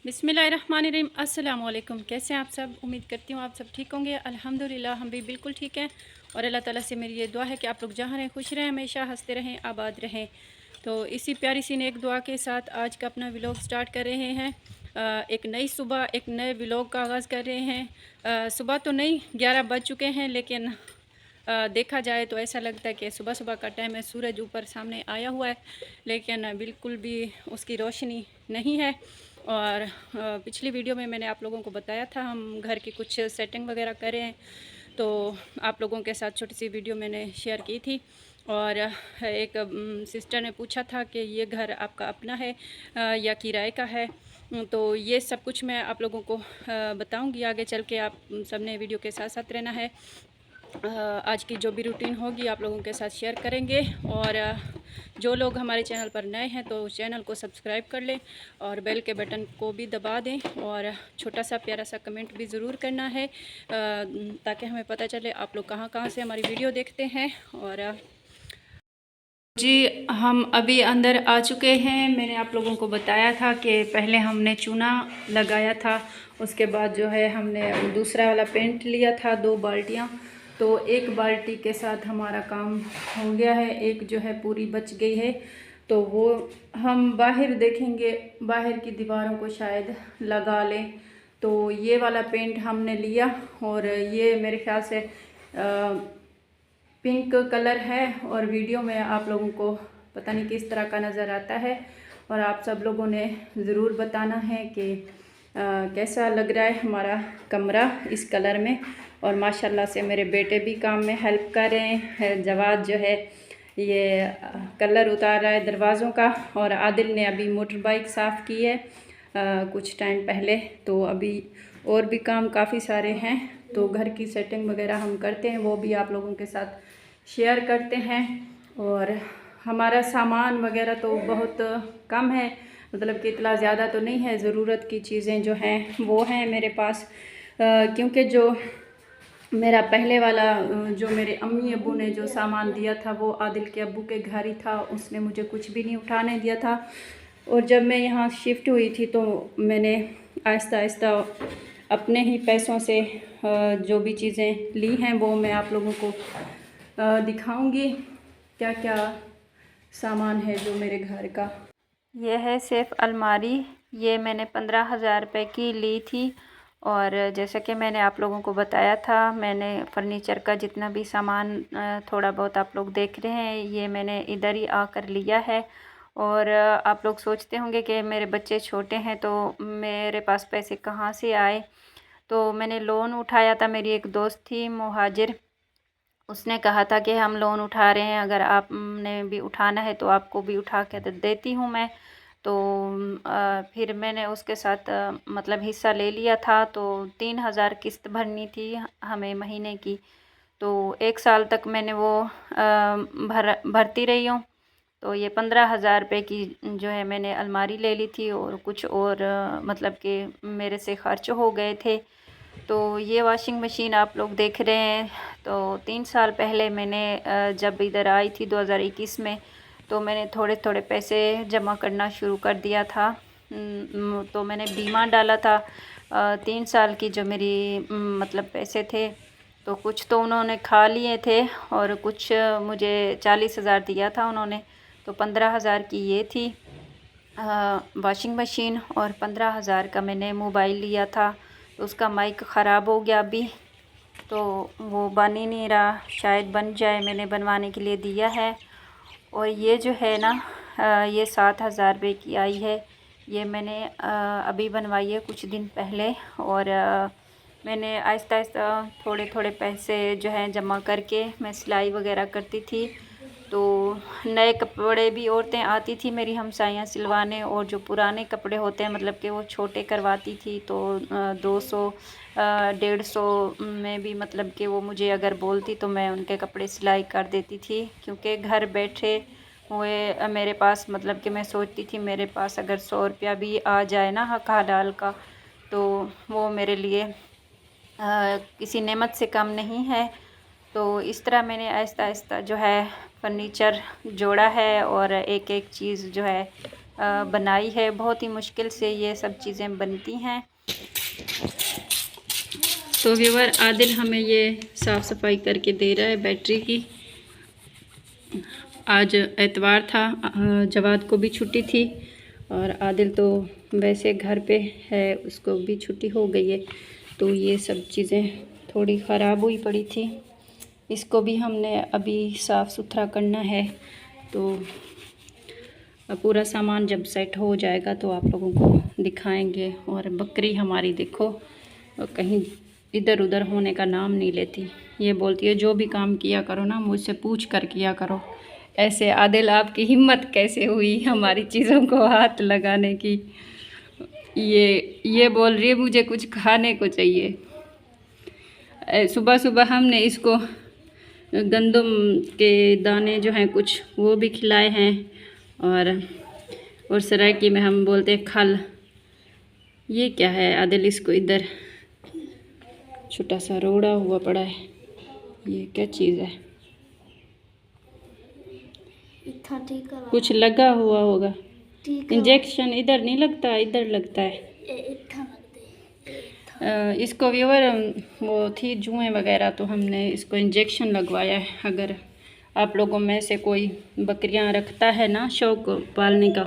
बिस्मिल्लाहिर्रहमानिर्रहीम। अस्सलाम वालेकुम। कैसे हैं आप सब? उम्मीद करती हूँ आप सब ठीक होंगे। अल्हम्दुलिल्लाह हम भी बिल्कुल ठीक हैं और अल्लाह ताला से मेरी ये दुआ है कि आप लोग जहाँ रहें खुश रहें, हमेशा हंसते रहें, आबाद रहें। तो इसी प्यारी सी नेक दुआ के साथ आज का अपना व्लॉग स्टार्ट कर रहे हैं। एक नई सुबह, एक नए व्लॉग का आगाज़ कर रहे हैं। सुबह तो नहीं, 11 बज चुके हैं, लेकिन देखा जाए तो ऐसा लगता है कि सुबह सुबह का टाइम है, सूरज ऊपर सामने आया हुआ है, लेकिन बिल्कुल भी उसकी रोशनी नहीं है। और पिछली वीडियो में मैंने आप लोगों को बताया था हम घर की कुछ सेटिंग वगैरह कर रहे हैं, तो आप लोगों के साथ छोटी सी वीडियो मैंने शेयर की थी। और एक सिस्टर ने पूछा था कि ये घर आपका अपना है या किराए का है। तो ये सब कुछ मैं आप लोगों को बताऊंगी आगे चल के। आप सब ने वीडियो के साथ साथ रहना है। आज की जो भी रूटीन होगी आप लोगों के साथ शेयर करेंगे। और जो लोग हमारे चैनल पर नए हैं तो चैनल को सब्सक्राइब कर लें और बेल के बटन को भी दबा दें और छोटा सा प्यारा सा कमेंट भी ज़रूर करना है, ताकि हमें पता चले आप लोग कहाँ कहाँ से हमारी वीडियो देखते हैं। और जी, हम अभी अंदर आ चुके हैं। मैंने आप लोगों को बताया था कि पहले हमने चूना लगाया था, उसके बाद जो है हमने दूसरा वाला पेंट लिया था, 2 बाल्टियाँ। तो एक बाल्टी के साथ हमारा काम हो गया है, एक जो है पूरी बच गई है। तो वो हम बाहर देखेंगे, बाहर की दीवारों को शायद लगा लें। तो ये वाला पेंट हमने लिया और ये मेरे ख्याल से पिंक कलर है और वीडियो में आप लोगों को पता नहीं किस तरह का नज़र आता है। और आप सब लोगों ने ज़रूर बताना है कि कैसा लग रहा है हमारा कमरा इस कलर में। और माशाल्लाह से मेरे बेटे भी काम में हेल्प कर रहे हैं। जवाद जो है ये कलर उतार रहा है दरवाज़ों का, और आदिल ने अभी मोटर बाइक साफ़ की है कुछ टाइम पहले। तो अभी और भी काम काफ़ी सारे हैं, तो घर की सेटिंग वगैरह हम करते हैं, वो भी आप लोगों के साथ शेयर करते हैं। और हमारा सामान वगैरह तो बहुत कम है, मतलब कि इतना ज़्यादा तो नहीं है। ज़रूरत की चीज़ें जो हैं वो हैं मेरे पास, क्योंकि जो मेरा पहले वाला जो मेरे अम्मी अब्बू ने जो सामान दिया था वो आदिल के अब्बू के घर ही था, उसने मुझे कुछ भी नहीं उठाने दिया था। और जब मैं यहाँ शिफ्ट हुई थी तो मैंने आहिस्ता आहिस्ता अपने ही पैसों से जो भी चीज़ें ली हैं वो मैं आप लोगों को दिखाऊंगी क्या क्या सामान है जो मेरे घर का। यह है सिर्फ अलमारी, ये मैंने 15,000 रुपये की ली थी। और जैसा कि मैंने आप लोगों को बताया था, मैंने फ़र्नीचर का जितना भी सामान थोड़ा बहुत आप लोग देख रहे हैं, ये मैंने इधर ही आकर लिया है। और आप लोग सोचते होंगे कि मेरे बच्चे छोटे हैं तो मेरे पास पैसे कहाँ से आए। तो मैंने लोन उठाया था, मेरी एक दोस्त थी मुहाजिर, उसने कहा था कि हम लोन उठा रहे हैं, अगर आपने भी उठाना है तो आपको भी उठा के देती हूँ मैं। तो फिर मैंने उसके साथ मतलब हिस्सा ले लिया था। तो 3,000 किस्त भरनी थी हमें महीने की। तो 1 साल तक मैंने वो भरती रही हूँ। तो ये 15,000 रुपये की जो है मैंने अलमारी ले ली थी, और कुछ और मतलब कि मेरे से खर्च हो गए थे। तो ये वॉशिंग मशीन आप लोग देख रहे हैं, तो 3 साल पहले मैंने जब इधर आई थी 2021 में, तो मैंने थोड़े थोड़े पैसे जमा करना शुरू कर दिया था। तो मैंने बीमा डाला था 3 साल की, जो मेरी मतलब पैसे थे, तो कुछ तो उन्होंने खा लिए थे और कुछ मुझे 40,000 दिया था उन्होंने। तो 15,000 की ये थी वॉशिंग मशीन, और 15,000 का मैंने मोबाइल लिया था। तो उसका माइक ख़राब हो गया अभी, तो वो बन ही नहीं रहा, शायद बन जाए, मैंने बनवाने के लिए दिया है। और ये जो है ना ये 7,000 रुपये की आई है, ये मैंने अभी बनवाई है कुछ दिन पहले। और मैंने आहिस्ता आहिस्ता थोड़े थोड़े पैसे जो हैं जमा करके मैं सिलाई वगैरह करती थी। तो नए कपड़े भी औरतें आती थी मेरी हमसाइयाँ सिलवाने, और जो पुराने कपड़े होते हैं मतलब कि वो छोटे करवाती थी, तो 200 150 में भी मतलब कि वो मुझे अगर बोलती तो मैं उनके कपड़े सिलाई कर देती थी। क्योंकि घर बैठे हुए मेरे पास मतलब कि मैं सोचती थी मेरे पास अगर 100 रुपया भी आ जाए ना हक हलाल का, तो वो मेरे लिए किसी नेमत से कम नहीं है। तो इस तरह मैंने आहिस्ता आहिस्ता जो है फर्नीचर जोड़ा है, और एक एक चीज़ जो है बनाई है। बहुत ही मुश्किल से ये सब चीज़ें बनती हैं। तो व्यूअर आदिल हमें ये साफ़ सफाई करके दे रहा है बैटरी की। आज एतवार था, जवाद को भी छुट्टी थी और आदिल तो वैसे घर पे है, उसको भी छुट्टी हो गई है। तो ये सब चीज़ें थोड़ी ख़राब हुई पड़ी थी, इसको भी हमने अभी साफ़ सुथरा करना है। तो पूरा सामान जब सेट हो जाएगा तो आप लोगों को दिखाएंगे। और बकरी हमारी देखो कहीं इधर उधर होने का नाम नहीं लेती। ये बोलती है जो भी काम किया करो ना मुझसे पूछ कर किया करो। ऐसे आदिल आपकी हिम्मत कैसे हुई हमारी चीज़ों को हाथ लगाने की? ये बोल रही है मुझे कुछ खाने को चाहिए। सुबह सुबह हमने इसको गंदम के दाने जो हैं कुछ वो भी खिलाए हैं और सराइकी में हम बोलते हैं खल। ये क्या है आदिल, इसको इधर छोटा सा रोड़ा हुआ पड़ा है, ये क्या चीज़ है? कुछ लगा हुआ होगा। इंजेक्शन इधर नहीं लगता, इधर लगता है। इसको व्यूअर वो थी जुएँ वगैरह, तो हमने इसको इंजेक्शन लगवाया है। अगर आप लोगों में से कोई बकरियां रखता है ना शौक पालने का,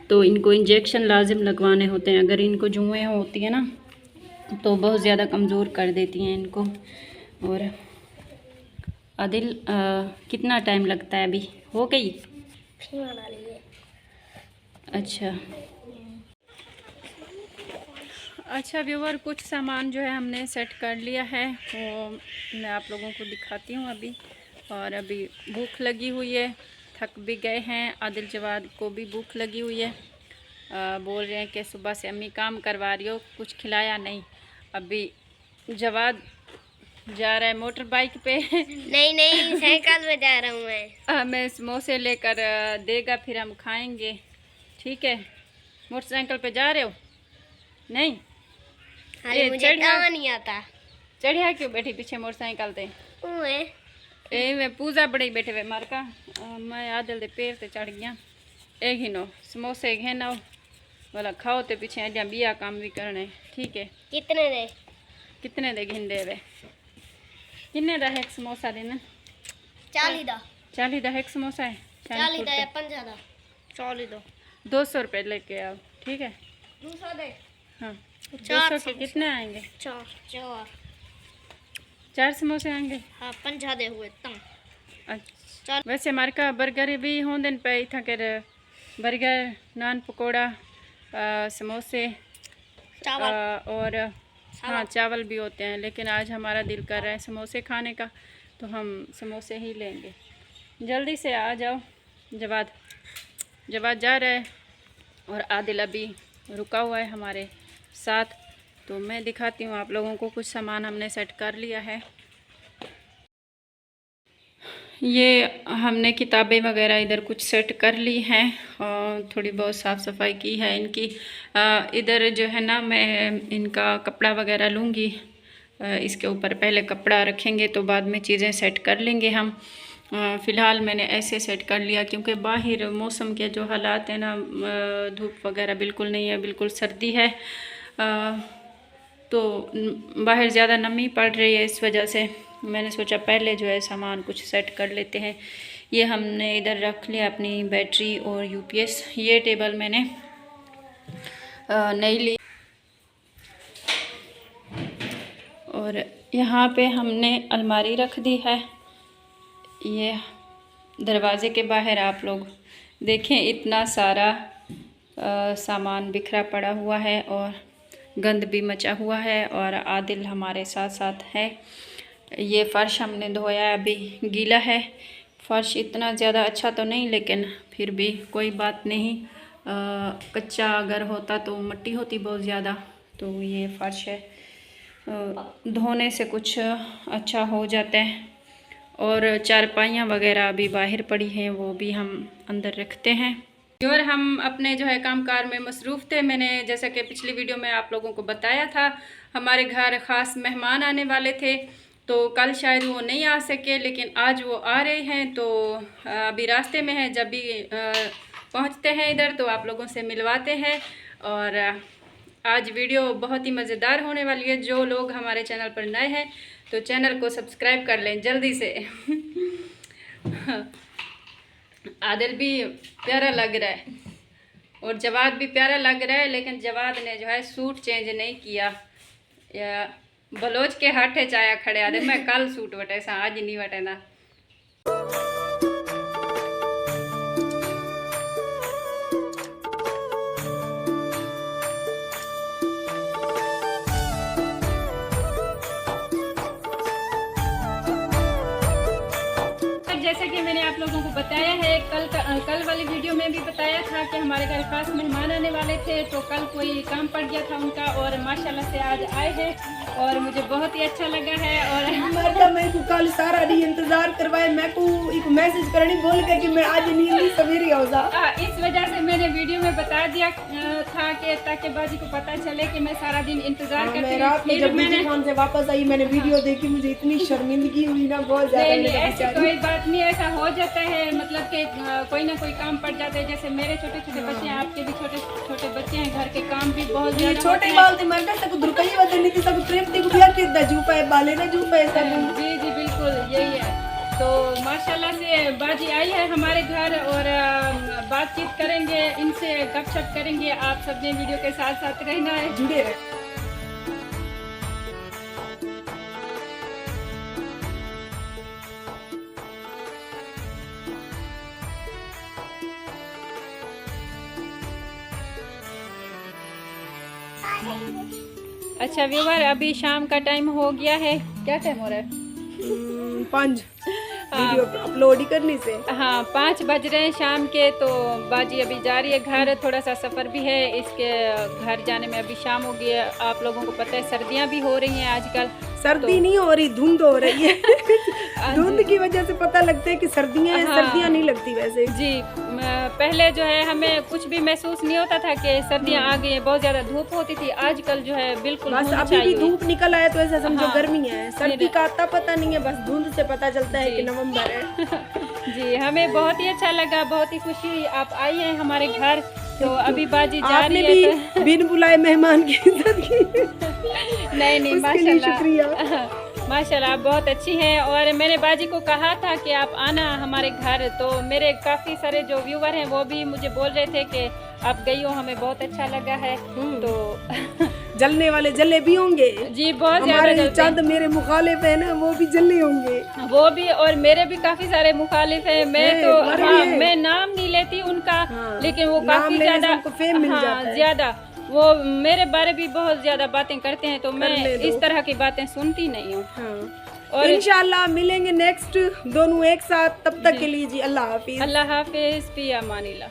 तो इनको इंजेक्शन लाजिम लगवाने होते हैं। अगर इनको जुएँ होती है ना तो बहुत ज़्यादा कमज़ोर कर देती हैं इनको। और आदिल कितना टाइम लगता है? अभी हो गई? अच्छा व्यूअर, कुछ सामान जो है हमने सेट कर लिया है, वो मैं आप लोगों को दिखाती हूँ अभी। और अभी भूख लगी हुई है, थक भी गए हैं। आदिल जवाद को भी भूख लगी हुई है। बोल रहे हैं कि सुबह से अम्मी काम करवा रही हो, कुछ खिलाया नहीं। अभी जवाद जा रहा है मोटर बाइक पे। नहीं साइकिल में जा रहा हूँ मैं। हमें समोसे लेकर देगा, फिर हम खाएंगे। ठीक है, मोटरसाइकिल पे जा रहे हो? नहीं, अरे मुझे नहीं आता। चढ़िया क्यों बैठी पीछे मोटरसाइकिल ते? मैं पूजा बड़ी बैठे हुए मारका, मैं आदिल दे पैर ते चढ़ गया। एक ही नो समोसे घे ना बोला खाओ, तो पीछे अजा बिया काम भी करने। ठीक है, कितने दे घिंडे वे? किन्ने दा एक समोसा देना? 40 दा एक समोसा है। 40 दा या 50 दा? 40 दो। 200 रुपये लेके आओ। ठीक है, 200 दे। हाँ, 200 के कितने आएंगे? 4 समोसे आएंगे। हाँ, 50 दे हुए तम। अच्छा, वैसे हमारे का बर्गर भी होंदे पे इथा कर, बर्गर, नान, पकोड़ा, समोसे और हाँ चावल भी होते हैं। लेकिन आज हमारा दिल कर रहा है समोसे खाने का, तो हम समोसे ही लेंगे। जल्दी से आ जाओ। जवाद जा रहा है और आदिल अभी रुका हुआ है हमारे साथ। तो मैं दिखाती हूँ आप लोगों को, कुछ सामान हमने सेट कर लिया है। ये हमने किताबें वगैरह इधर कुछ सेट कर ली हैं और थोड़ी बहुत साफ़ सफाई की है इनकी। इधर जो है ना, मैं इनका कपड़ा वगैरह लूँगी, इसके ऊपर पहले कपड़ा रखेंगे तो बाद में चीज़ें सेट कर लेंगे हम। फ़िलहाल मैंने ऐसे सेट कर लिया क्योंकि बाहर मौसम के जो हालात हैं ना, धूप वगैरह बिल्कुल नहीं है, बिल्कुल सर्दी है। तो बाहर ज़्यादा नमी पड़ रही है, इस वजह से मैंने सोचा पहले जो है सामान कुछ सेट कर लेते हैं। ये हमने इधर रख लिया अपनी बैटरी और यूपीएस। ये टेबल मैंने नहीं ली। और यहाँ पे हमने अलमारी रख दी है। ये दरवाज़े के बाहर आप लोग देखें, इतना सारा सामान बिखरा पड़ा हुआ है और गंद भी मचा हुआ है। और आदिल हमारे साथ साथ है। ये फ़र्श हमने धोया, अभी गीला है। फ़र्श इतना ज़्यादा अच्छा तो नहीं, लेकिन फिर भी कोई बात नहीं। कच्चा अगर होता तो मिट्टी होती बहुत ज़्यादा। तो ये फ़र्श है, धोने से कुछ अच्छा हो जाता है। और चारपाइयाँ वगैरह अभी बाहर पड़ी हैं, वो भी हम अंदर रखते हैं। और हम अपने जो है कामकाज में मसरूफ़ थे। मैंने जैसा कि पिछली वीडियो में आप लोगों को बताया था, हमारे घर ख़ास मेहमान आने वाले थे। तो कल शायद वो नहीं आ सके, लेकिन आज वो आ रहे हैं। तो अभी रास्ते में है, जब भी पहुंचते हैं इधर तो आप लोगों से मिलवाते हैं। और आज वीडियो बहुत ही मज़ेदार होने वाली है। जो लोग हमारे चैनल पर नए हैं तो चैनल को सब्सक्राइब कर लें जल्दी से। आदिल भी प्यारा लग रहा है और जवाद भी प्यारा लग रहा है, लेकिन जवाद ने जो है सूट चेंज नहीं किया या बलोच के हाथे चाया खड़े आदिल मैं कल सूट वटे सा आज नहीं वटे ना। जैसे कि मैंने आप लोगों को बताया है, कल वाली वीडियो में भी बताया था कि हमारे घर खास मेहमान आने वाले थे, तो कल कोई काम पड़ गया था उनका और माशाल्लाह से आज आए हैं और मुझे बहुत ही अच्छा लगा है। और मैं को कल सारा दिन इंतजार करवाए, मैं को एक मैसेज करनी बोल के कि मैं आज नींद सवेरे आऊंगा। इस वजह से मैंने वीडियो में बता दिया था कि ताकि बाजी को पता चले कि मैं सारा दिन इंतजार करती हूं। रात में जब मैंने फोन से वापस आई मैंने वीडियो देखी, मुझे इतनी शर्मिंदगी हुई ना, बहुत ज्यादा। ऐसी कोई बात नहीं, ऐसा हो जाता है, मतलब कि कोई ना कोई काम पड़ जाता है। जैसे मेरे छोटे छोटे बच्चे हैं, आपके भी छोटे छोटे बच्चे हैं, घर के काम भी बहुत ज्यादा छोटे बाल थे, मैं सब दुर्कई वजह नहीं थी, सब प्रेम थी गुड़िया के दजूपा है बाले ना जूपा है सब। जी जी बिल्कुल यही है। तो माशाल्लाह से बाजी आई है हमारे घर और बातचीत करेंगे, इनसे गपशप करेंगे। आप सबने वीडियो के साथ साथ रहना है, जुड़े रहे। अच्छा व्यूवर, अभी शाम का टाइम हो गया है। क्या टाइम हो रहा है? 5 वीडियो अपलोड ही करने से। हाँ 5 बज रहे हैं शाम के। तो बाजी अभी जा रही है घर, थोड़ा सा सफ़र भी है इसके घर जाने में। अभी शाम हो गई है, आप लोगों को पता है सर्दियाँ भी हो रही हैं आजकल। सर्दी नहीं हो रही, धुंध हो रही है। धुंध की वजह से पता लगता है कि सर्दियाँ हैं। सर्दियाँ नहीं लगती वैसे। जी पहले जो है हमें कुछ भी महसूस नहीं होता था कि सर्दियाँ आ गई हैं, बहुत ज़्यादा धूप होती थी। आजकल जो है बिल्कुल बस अभी भी धूप निकल आए तो ऐसा समझो गर्मी है। सर्दी का आता पता नहीं है, बस धुंध से पता चलता है कि नवंबर है। जी हमें बहुत ही अच्छा लगा, बहुत ही खुशी हुई आप आई हैं हमारे घर। तो अभी बाजी जा रही है तो बिन बुलाए मेहमान की इज्जत की। नहीं माशाल्लाह माशाल्लाह आप बहुत अच्छी हैं। और मैंने बाजी को कहा था कि आप आना हमारे घर, तो मेरे काफ़ी सारे जो व्यूवर हैं वो भी मुझे बोल रहे थे कि आप गई हो, हमें बहुत अच्छा लगा है। तो जलने वाले जले भी होंगे जी, बहुत ज़्यादा। चंद मेरे मुखालिफ है ना, वो भी जले होंगे, वो भी, और मेरे भी काफी सारे मुखालिफ हैं। मैं तो मैं नाम नहीं लेती उनका, लेकिन वो काफी ज्यादा ज्यादा वो मेरे बारे भी बहुत ज्यादा बातें करते हैं, तो मैं इस तरह की बातें सुनती नहीं हूँ। और इंशाल्लाह मिलेंगे नेक्स्ट दोनों एक साथ, तब तक के लिए जी अल्लाह हाफिज। अल्लाह हाफिज, फी अमानिल्लाह।